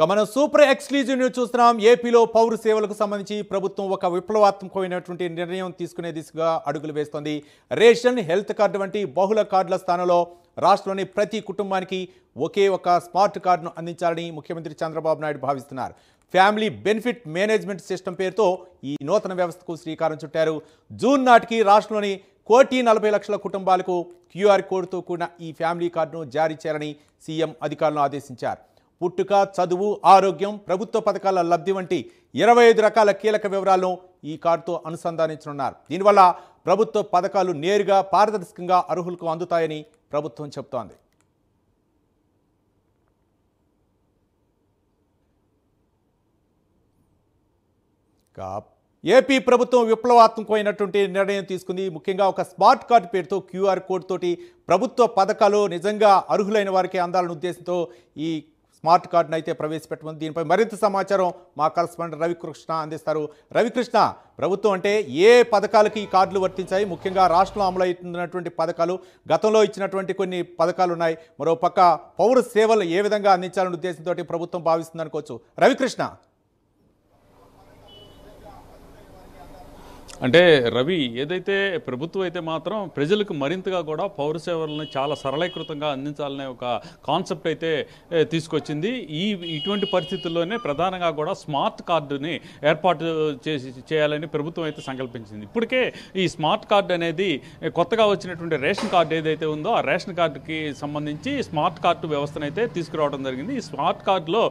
మనం super exclusive news చూస్తున్నాం. ఏపీలో పౌర సేవలకు సంబంధించి ప్రభుత్వం ఒక విప్లవాత్మకమైనటువంటి నిర్ణయం తీసుకునే దిశగా అడుగులు వేస్తోంది. రేషన్, హెల్త్ కార్డు వంటి బహుళ కార్డుల స్థానంలో రాష్ట్రంలోని ప్రతి కుటుంబానికి ఒకే ఒక స్మార్ట్ కార్డును అందించాలని ముఖ్యమంత్రి చంద్రబాబు నాయుడు భావిస్తున్నారు. ఫ్యామిలీ బెనిఫిట్ మేనేజ్మెంట్ సిస్టమ్ పేరుతో ఈ నూతన వ్యవస్థకు శ్రీకారం చుట్టారు. జూన్ నాటికి రాష్ట్రంలోని 1,40,00,000 కుటుంబాలకు క్యూఆర్ కోడ్తో కూడిన ఈ ఫ్యామిలీ కార్డును జారీ చేయాలని సీఎం అధికారులను ఆదేశించారు. పుట్టుక, చదువు, ఆరోగ్యం, ప్రభుత్వ పథకాల లబ్ధి వంటి 25 రకాల కీలక వివరాలను ఈ కార్డుతో అనుసంధానించనున్నారు. దీనివల్ల ప్రభుత్వ పథకాలు నేరుగా పారదర్శకంగా అర్హులకు అందుతాయని ప్రభుత్వం చెబుతోంది. ఏపీ ప్రభుత్వం విప్లవాత్మకమైనటువంటి నిర్ణయం తీసుకుంది. ముఖ్యంగా ఒక స్మార్ట్ కార్డు పేరుతో క్యూఆర్ కోడ్ తోటి ప్రభుత్వ పథకాలు నిజంగా అర్హులైన వారికి అందాలనే ఉద్దేశంతో ఈ స్మార్ట్ కార్డును అయితే ప్రవేశపెట్టనుంది. దీనిపై మరింత సమాచారం మా కరెస్పాండెంట్ రవికృష్ణ అందిస్తారు. రవికృష్ణ, ప్రభుత్వం అంటే ఏ పథకాలకి ఈ కార్డులు వర్తించాయి? ముఖ్యంగా రాష్ట్రంలో అమలు అవుతున్నటువంటి పథకాలు, గతంలో ఇచ్చినటువంటి కొన్ని పథకాలు ఉన్నాయి. మరోపక్క పౌర సేవలు ఏ విధంగా అందించాలనే ఉద్దేశంతో ప్రభుత్వం భావిస్తుంది అనుకోవచ్చు. రవికృష్ణ. అంటే రవి, ఏదైతే ప్రభుత్వం అయితే మాత్రం ప్రజలకు మరింతగా కూడా పౌర సేవలను చాలా సరళీకృతంగా అందించాలనే ఒక కాన్సెప్ట్ అయితే తీసుకొచ్చింది. ఇటువంటి పరిస్థితుల్లోనే ప్రధానంగా కూడా స్మార్ట్ కార్డుని ఏర్పాటు చేయాలని ప్రభుత్వం అయితే సంకల్పించింది. ఇప్పటికే ఈ స్మార్ట్ కార్డు అనేది కొత్తగా వచ్చినటువంటి రేషన్ కార్డు ఏదైతే ఉందో ఆ రేషన్ కార్డుకి సంబంధించి స్మార్ట్ కార్డు వ్యవస్థను అయితే తీసుకురావడం జరిగింది. ఈ స్మార్ట్ కార్డులో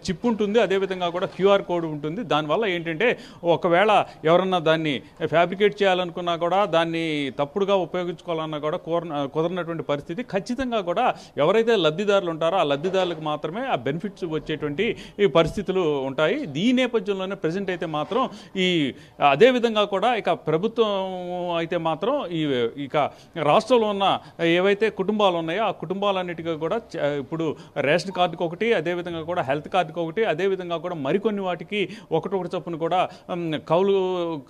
చిప్ ఉంటుంది, అదేవిధంగా కూడా క్యూఆర్ కోడ్ ఉంటుంది. దానివల్ల ఏంటంటే ఒకవేళ ఎవరన్నా దాన్ని ఫ్యాబ్రికేట్ చేయాలనుకున్నా కూడా, దాన్ని తప్పుడుగా ఉపయోగించుకోవాలన్నా కూడా కుదరనటువంటి పరిస్థితి. ఖచ్చితంగా కూడా ఎవరైతే లబ్ధిదారులు ఉంటారో ఆ లబ్ధిదారులకు మాత్రమే ఆ బెనిఫిట్స్ వచ్చేటువంటి ఈ పరిస్థితులు ఉంటాయి. ఈ నేపథ్యంలోనే ప్రజెంట్ అయితే మాత్రం అదేవిధంగా కూడా ఇక ప్రభుత్వం అయితే మాత్రం ఇక రాష్ట్రంలో ఉన్న ఏవైతే కుటుంబాలు ఉన్నాయో ఆ కుటుంబాలన్నిటికీ కూడా ఇప్పుడు రేషన్ కార్డుకి ఒకటి, అదేవిధంగా కూడా హెల్త్ కార్డుకి ఒకటి, అదేవిధంగా కూడా మరికొన్ని వాటికి ఒకటొకటి చొప్పున కూడా కౌలు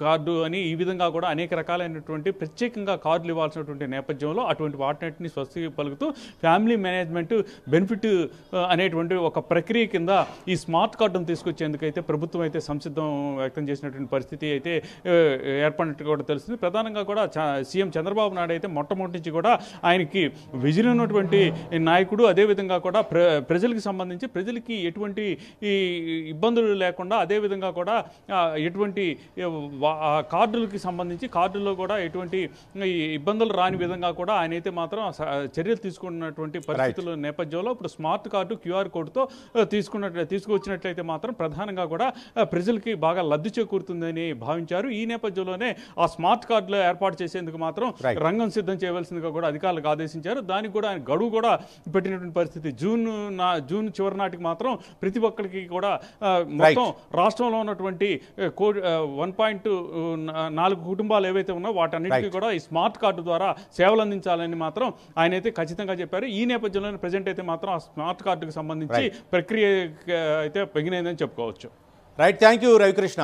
కార్డు అని ఈ విధంగా కూడా అనేక రకాలైనటువంటి ప్రత్యేకంగా కార్డులు ఇవ్వాల్సినటువంటి నేపథ్యంలో అటువంటి వాటిని స్వస్తి పలుకుతూ ఫ్యామిలీ మేనేజ్మెంట్ బెనిఫిట్ అనేటువంటి ఒక ప్రక్రియ కింద ఈ స్మార్ట్ కార్డును తీసుకొచ్చేందుకైతే ప్రభుత్వం అయితే సంసిద్ధం వ్యక్తం చేసినటువంటి పరిస్థితి అయితే ఏర్పడినట్టు కూడా తెలుస్తుంది. ప్రధానంగా కూడా సీఎం చంద్రబాబు నాయుడు అయితే మొట్టమొదటి నుంచి కూడా ఆయనకి విజన్ ఉన్నటువంటి నాయకుడు. అదేవిధంగా కూడా ప్రజలకు సంబంధించి ప్రజలకి ఎటువంటి ఇబ్బందులు లేకుండా, అదేవిధంగా కూడా ఎటువంటి కార్డులకి సంబంధించి కార్డుల్లో కూడా ఎటువంటి ఇబ్బందులు రాని విధంగా కూడా ఆయన అయితే మాత్రం చర్యలు తీసుకున్నటువంటి పరిస్థితుల నేపథ్యంలో ఇప్పుడు స్మార్ట్ కార్డు క్యూఆర్ కోడ్తో తీసుకువచ్చినట్లయితే మాత్రం ప్రధానంగా కూడా ప్రజలకి బాగా లబ్ధి చేకూరుతుందని భావించారు. ఈ నేపథ్యంలోనే ఆ స్మార్ట్ కార్డులో ఏర్పాటు చేసేందుకు మాత్రం రంగం సిద్ధం చేయవలసిందిగా కూడా అధికారులకు ఆదేశించారు. దానికి కూడా ఆయన గడువు కూడా పెట్టినటువంటి పరిస్థితి. జూన్ చివరి నాటికి మాత్రం ప్రతి ఒక్కరికి కూడా మొత్తం రాష్ట్రంలో ఉన్నటువంటి 1.4 కుటుంబాలు ఏవైతే ఉన్నాయో వాటన్నిటికీ కూడా ఈ స్మార్ట్ కార్డు ద్వారా సేవలు అందించాలని మాత్రం ఆయన అయితే ఖచ్చితంగా చెప్పారు. ఈ నేపథ్యంలో ప్రజెంట్ అయితే మాత్రం ఆ స్మార్ట్ కార్డుకు సంబంధించి ప్రక్రియ అయితే పెగినైందని చెప్పుకోవచ్చు. Right, thank you Ravikrishna.